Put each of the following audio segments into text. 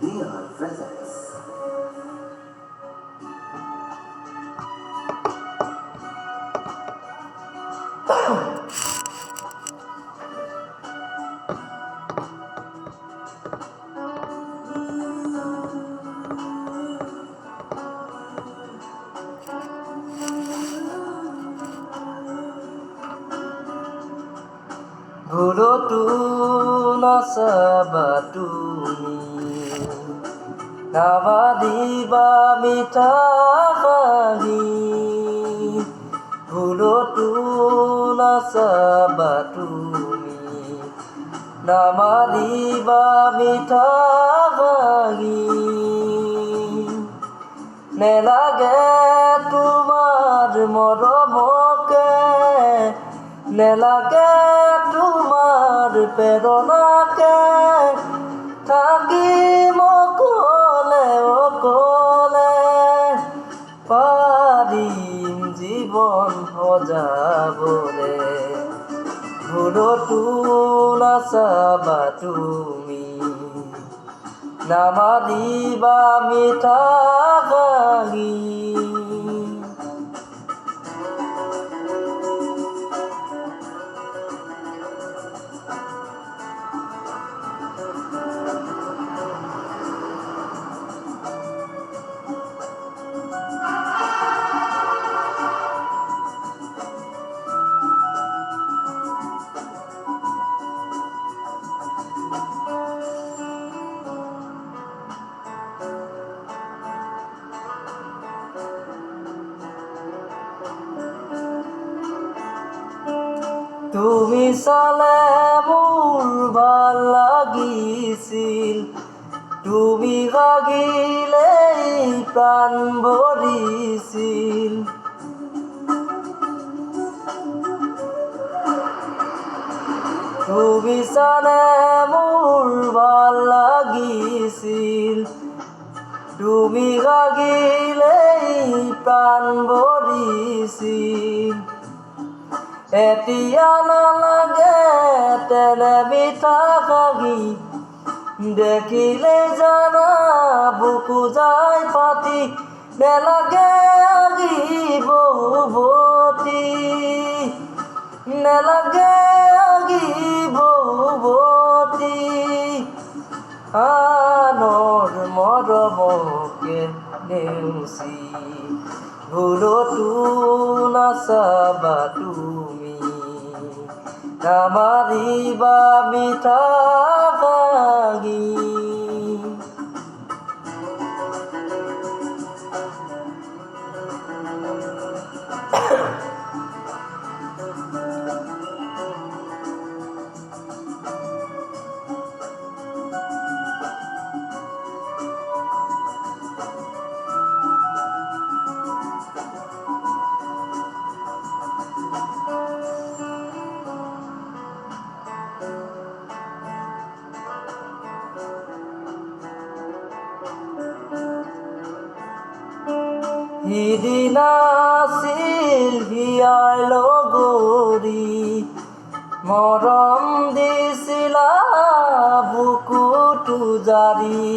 Leon presents. ভুলতো নাচাবা তুমি, নাবাদিবা মিঠা হাঁহি। ভুলতো নাচাবা তুমি, নামাৰিবা মিঠা হাঁহি। নেলাগে তোমাৰ মৰমকে, নেলাগে তোমাৰ প্ৰেৰণাকে, থাকিম অকলে অকলে, পাৰিম জীৱন সজাবলে। ভুলতো নাচাবা তুমি, নামাৰিবা মিঠা হাঁহি। তুমি চালে মোৰ ভাল লাগিছিল, তুমি হাগিলেই প্ৰাণ ভৰিছিল। তুমি চালে মোৰ ভাল লাগিছিল, তুমি হাগিলেই প্ৰাণ ভৰিছিল। এতিয়া নালাগে তেনে মিঠা হাঁহি, দেখিলে জানা বুকু যায় ফাটি। নেলাগে আগিব উভতি, নেলাগে আগিব উভতি, আনৰ মৰমকে নেওচি। ভুলতো নাচাবা তুমি, নামাৰিবা মিঠা হাঁহি। সিদিনা আছিল হিয়াৰ লগৰী, মৰম দিছিলা বুকুটো জাৰি।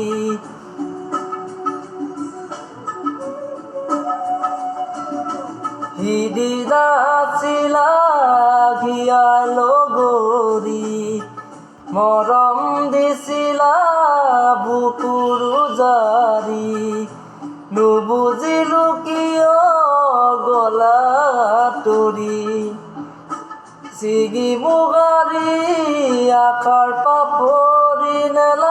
সিদিনা আছিলা হিয়াৰ লগৰী, মৰম দিছিলা বুকুৰো জাৰি। নুবুজিলো কিয় গলা তৰি, ছিগি মুগাৰি আশাৰ পাপৰি। নেলা